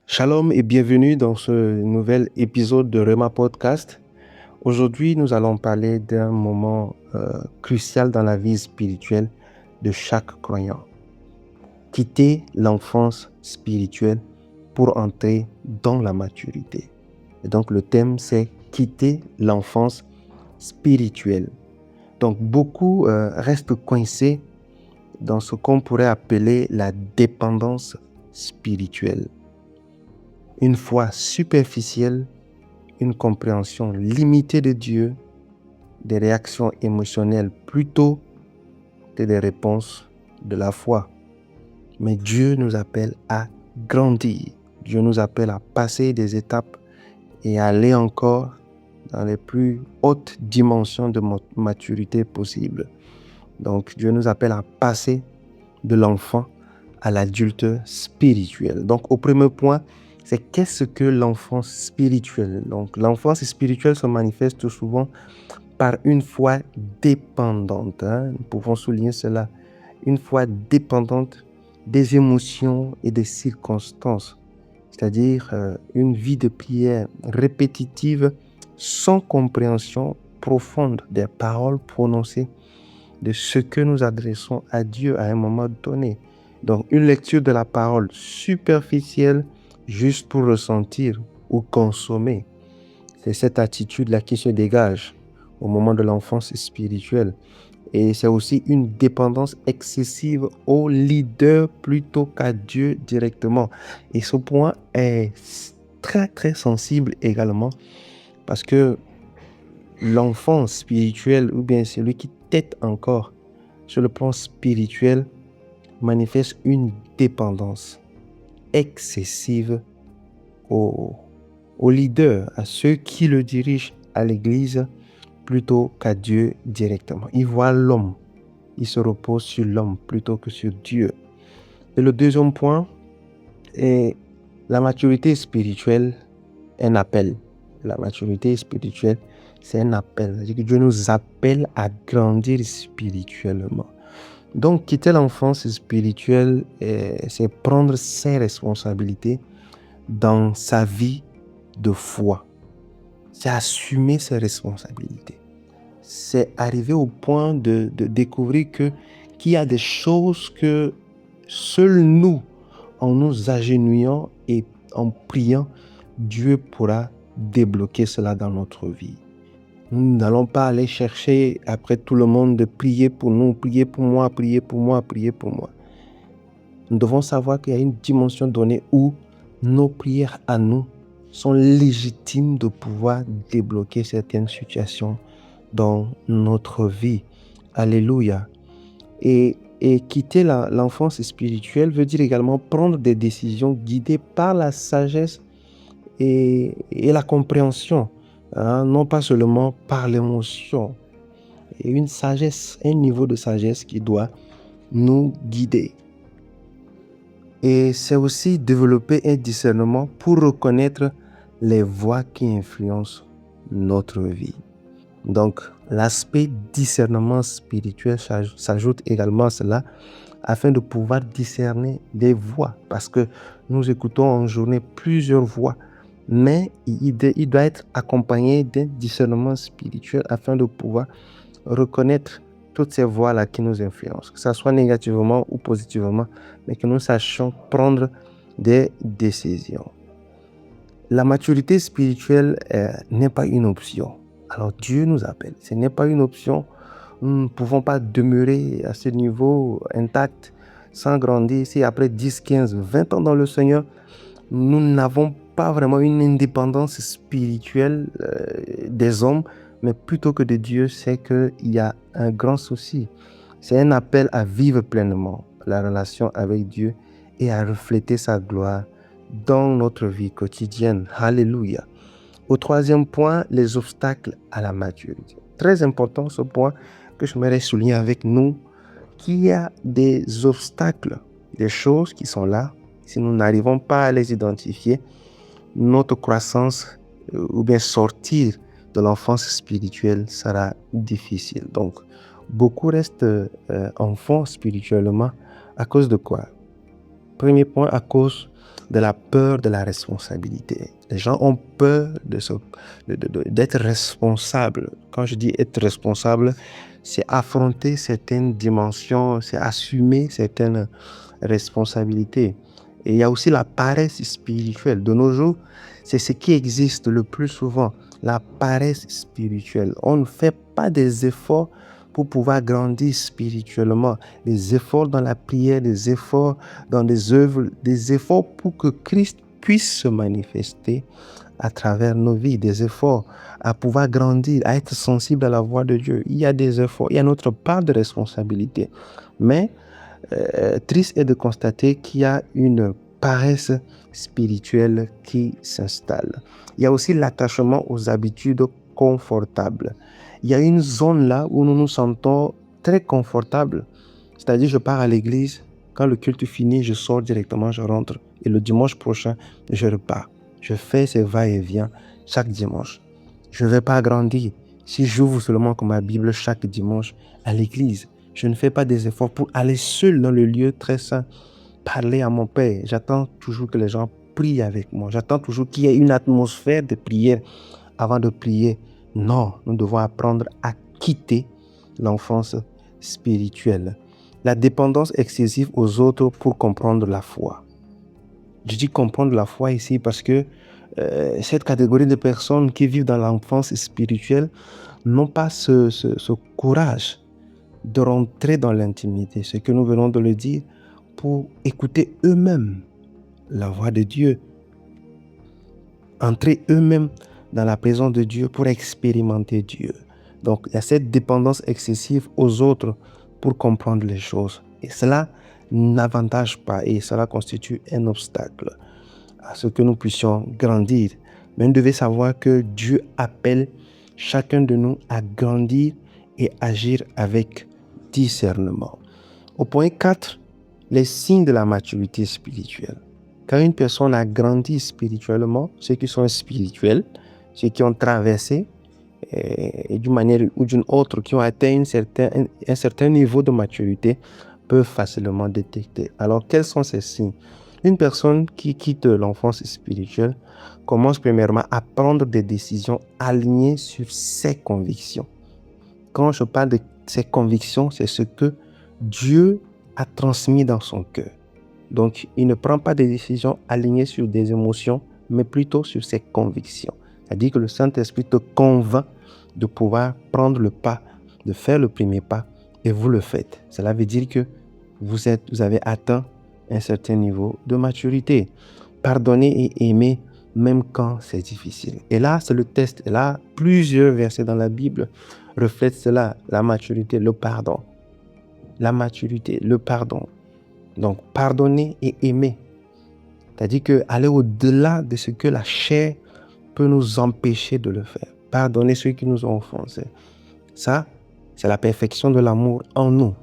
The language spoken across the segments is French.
Shalom et bienvenue dans ce nouvel épisode de Rema Podcast. Aujourd'hui, nous allons parler d'un moment crucial dans la vie spirituelle de chaque croyant. Quitter l'enfance spirituelle pour entrer dans la maturité. Et donc le thème, c'est quitter l'enfance spirituelle. Donc beaucoup restent coincés dans ce qu'on pourrait appeler la dépendance spirituelle. Une foi superficielle, une compréhension limitée de Dieu, des réactions émotionnelles plutôt que des réponses de la foi. Mais Dieu nous appelle à grandir. Dieu nous appelle à passer des étapes et à aller encore dans les plus hautes dimensions de maturité possible. Donc Dieu nous appelle à passer de l'enfant à l'adulte spirituel. Donc au premier point, c'est qu'est-ce que l'enfance spirituelle? Donc l'enfance spirituelle se manifeste souvent par une foi dépendante. Nous pouvons souligner cela. Une foi dépendante des émotions et des circonstances. C'est-à-dire une vie de prière répétitive sans compréhension profonde des paroles prononcées, de ce que nous adressons à Dieu à un moment donné. Donc une lecture de la parole superficielle juste pour ressentir ou consommer. C'est cette attitude-là qui se dégage au moment de l'enfance spirituelle. Et c'est aussi une dépendance excessive au leader plutôt qu'à Dieu directement. Et ce point est très très sensible également parce que l'enfant spirituel ou bien celui qui tête encore sur le plan spirituel manifeste une dépendance excessive au leader, à ceux qui le dirigent à l'église plutôt qu'à Dieu directement. Il voit l'homme, il se repose sur l'homme plutôt que sur Dieu. Et le deuxième point est la maturité spirituelle, un appel. La maturité spirituelle, c'est un appel. C'est-à-dire que Dieu nous appelle à grandir spirituellement. Donc, quitter l'enfance spirituelle, c'est prendre ses responsabilités dans sa vie de foi. C'est assumer ses responsabilités. C'est arriver au point de découvrir qu'il y a des choses que seuls nous, en nous agenouillant et en priant, Dieu pourra débloquer cela dans notre vie. Nous n'allons pas aller chercher après tout le monde de prier pour nous, prier pour moi, prier pour moi, prier pour moi. Nous devons savoir qu'il y a une dimension donnée où nos prières à nous sont légitimes de pouvoir débloquer certaines situations dans notre vie. Alléluia. Et quitter l'enfance spirituelle veut dire également prendre des décisions guidées par la sagesse et la compréhension, non pas seulement par l'émotion. Et une sagesse, un niveau de sagesse qui doit nous guider. Et c'est aussi développer un discernement pour reconnaître les voies qui influencent notre vie. Donc, l'aspect discernement spirituel s'ajoute également à cela afin de pouvoir discerner des voix. Parce que nous écoutons en journée plusieurs voix, mais il doit être accompagné d'un discernement spirituel afin de pouvoir reconnaître toutes ces voix-là qui nous influencent, que ce soit négativement ou positivement, mais que nous sachions prendre des décisions. La maturité spirituelle n'est pas une option. Alors Dieu nous appelle. Ce n'est pas une option. Nous ne pouvons pas demeurer à ce niveau intact sans grandir. Si après 10, 15, 20 ans dans le Seigneur, nous n'avons pas vraiment une indépendance spirituelle des hommes, mais plutôt que de Dieu, c'est qu'il y a un grand souci. C'est un appel à vivre pleinement la relation avec Dieu et à refléter sa gloire dans notre vie quotidienne. Alléluia. Au troisième point, les obstacles à la maturité. Très important ce point que j'aimerais souligner avec nous, qu'il y a des obstacles, des choses qui sont là. Si nous n'arrivons pas à les identifier, notre croissance ou bien sortir de l'enfance spirituelle sera difficile. Donc, beaucoup restent enfants spirituellement à cause de quoi? Premier point, à cause de la peur de la responsabilité. Les gens ont peur d'être responsables. Quand je dis être responsable, c'est affronter certaines dimensions, c'est assumer certaines responsabilités. Et il y a aussi la paresse spirituelle. De nos jours, c'est ce qui existe le plus souvent, la paresse spirituelle. On ne fait pas des efforts pour pouvoir grandir spirituellement, des efforts dans la prière, des efforts dans des œuvres, des efforts pour que Christ puisse se manifester à travers nos vies, des efforts à pouvoir grandir, à être sensible à la voix de Dieu. Il y a des efforts, il y a notre part de responsabilité. Mais triste est de constater qu'il y a une paresse spirituelle qui s'installe. Il y a aussi l'attachement aux habitudes confortables. Il y a une zone là où nous nous sentons très confortables. C'est-à-dire, je pars à l'église, quand le culte finit, je sors directement, je rentre. Et le dimanche prochain, je repars. Je fais ces va-et-vient chaque dimanche. Je ne vais pas grandir. Si j'ouvre seulement ma Bible chaque dimanche à l'église, je ne fais pas des efforts pour aller seul dans le lieu très saint, parler à mon Père. J'attends toujours que les gens prient avec moi. J'attends toujours qu'il y ait une atmosphère de prière avant de prier. Non, nous devons apprendre à quitter l'enfance spirituelle. La dépendance excessive aux autres pour comprendre la foi. Je dis comprendre la foi ici parce que cette catégorie de personnes qui vivent dans l'enfance spirituelle n'ont pas ce courage de rentrer dans l'intimité, ce que nous venons de le dire, pour écouter eux-mêmes la voix de Dieu, entrer eux-mêmes dans la présence de Dieu pour expérimenter Dieu. Donc, il y a cette dépendance excessive aux autres pour comprendre les choses. Et cela n'avantage pas et cela constitue un obstacle à ce que nous puissions grandir. Mais vous devez savoir que Dieu appelle chacun de nous à grandir et agir avec discernement. Au point 4, les signes de la maturité spirituelle. Quand une personne a grandi spirituellement, ceux qui sont spirituels, ceux qui ont traversé d'une manière ou d'une autre, qui ont atteint un certain niveau de maturité, peuvent facilement détecter. Alors, quels sont ces signes? Une personne qui quitte l'enfance spirituelle commence premièrement à prendre des décisions alignées sur ses convictions. Quand je parle de ses convictions, c'est ce que Dieu a transmis dans son cœur. Donc, il ne prend pas des décisions alignées sur des émotions, mais plutôt sur ses convictions. C'est-à-dire que le Saint-Esprit te convainc de pouvoir prendre le pas, de faire le premier pas, et vous le faites. Cela veut dire que vous avez atteint un certain niveau de maturité. Pardonner et aimer, même quand c'est difficile. Et là, c'est le test. Et là, plusieurs versets dans la Bible reflètent cela, la maturité, le pardon. La maturité, le pardon. Donc, pardonner et aimer. C'est-à-dire aller au-delà de ce que la chair peut nous empêcher de le faire. Pardonner ceux qui nous ont offensés. Ça, c'est la perfection de l'amour en nous.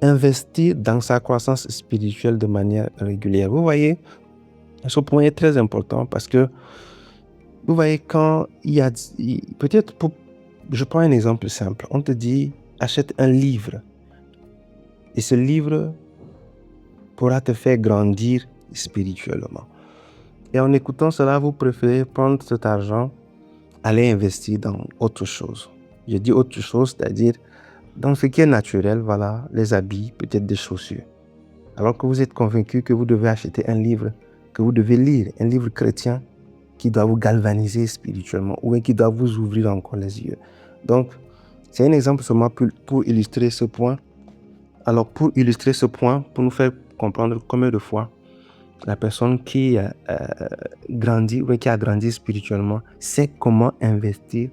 Investir dans sa croissance spirituelle de manière régulière. Vous voyez, ce point est très important parce que, vous voyez, quand il y a... Peut-être, je prends un exemple simple. On te dit, achète un livre. Et ce livre pourra te faire grandir spirituellement. Et en écoutant cela, vous préférez prendre cet argent, aller investir dans autre chose. Je dis autre chose, c'est-à-dire dans ce qui est naturel, voilà, les habits, peut-être des chaussures. Alors que vous êtes convaincu que vous devez acheter un livre, que vous devez lire, un livre chrétien qui doit vous galvaniser spirituellement ou qui doit vous ouvrir encore les yeux. Donc, c'est un exemple seulement pour illustrer ce point. Alors, pour illustrer ce point, pour nous faire comprendre combien de fois la personne qui a grandi ou qui a grandi spirituellement sait comment investir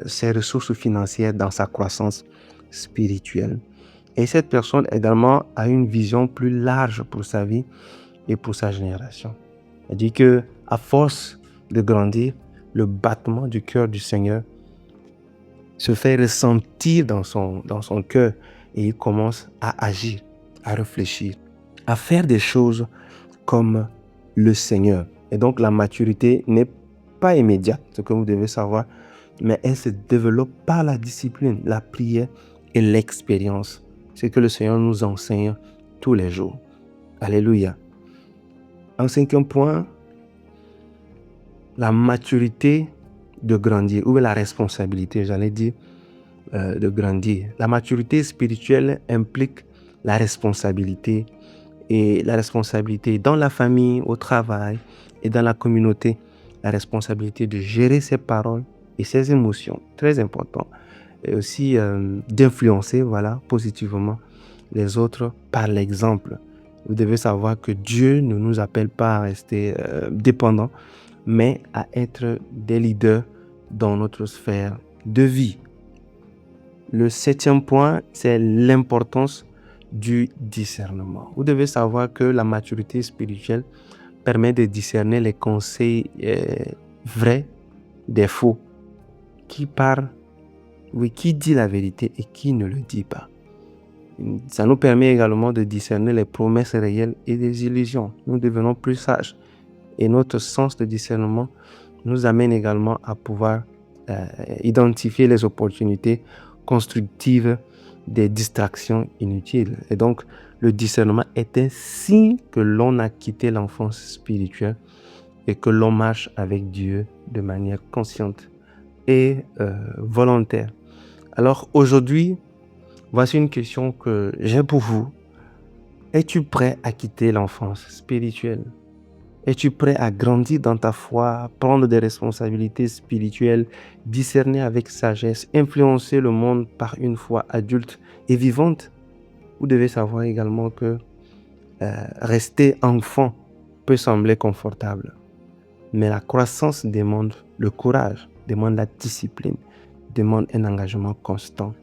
ses ressources financières dans sa croissance spirituelle. Et cette personne également a une vision plus large pour sa vie et pour sa génération. C'est-à-dire que à force de grandir, le battement du cœur du Seigneur se fait ressentir dans son cœur et il commence à agir, à réfléchir, à faire des choses comme le Seigneur. Et donc la maturité n'est pas immédiate, ce que vous devez savoir, mais elle se développe par la discipline, la prière et l'expérience. C'est ce que le Seigneur nous enseigne tous les jours. Alléluia. En cinquième point, la maturité de grandir, ou la responsabilité, j'allais dire, de grandir. La maturité spirituelle implique la responsabilité, et la responsabilité dans la famille, au travail et dans la communauté. La responsabilité de gérer ses paroles et ses émotions, très important. Et aussi d'influencer, positivement les autres par l'exemple. Vous devez savoir que Dieu ne nous appelle pas à rester dépendants, mais à être des leaders dans notre sphère de vie. Le septième point, c'est l'importance du discernement. Vous devez savoir que la maturité spirituelle permet de discerner les conseils vrais des faux. Qui parle, oui, qui dit la vérité et qui ne le dit pas. Ça nous permet également de discerner les promesses réelles et des illusions. Nous devenons plus sages. Et notre sens de discernement nous amène également à pouvoir identifier les opportunités constructives des distractions inutiles. Et donc, le discernement est un signe que l'on a quitté l'enfance spirituelle et que l'on marche avec Dieu de manière consciente et volontaire. Alors aujourd'hui, voici une question que j'ai pour vous. Es-tu prêt à quitter l'enfance spirituelle? Es-tu prêt à grandir dans ta foi, prendre des responsabilités spirituelles, discerner avec sagesse, influencer le monde par une foi adulte et vivante? Vous devez savoir également que rester enfant peut sembler confortable, mais la croissance demande le courage, demande la discipline, demande un engagement constant.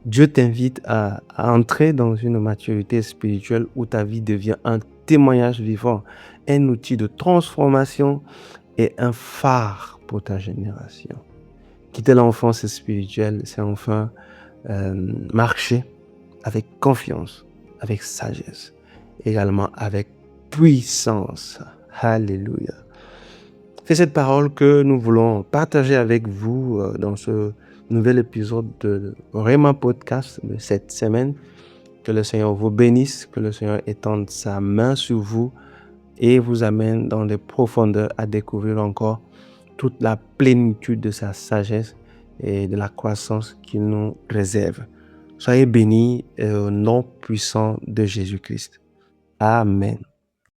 Dieu t'invite à entrer dans une maturité spirituelle où ta vie devient un témoignage vivant, un outil de transformation et un phare pour ta génération. Quitter l'enfance spirituelle, c'est enfin marcher avec confiance, avec sagesse, également avec puissance. Alléluia. C'est cette parole que nous voulons partager avec vous dans ce nouvel épisode de Rema Podcast de cette semaine. Que le Seigneur vous bénisse, que le Seigneur étende sa main sur vous et vous amène dans les profondeurs à découvrir encore toute la plénitude de sa sagesse et de la croissance qu'il nous réserve. Soyez bénis au nom puissant de Jésus-Christ. Amen.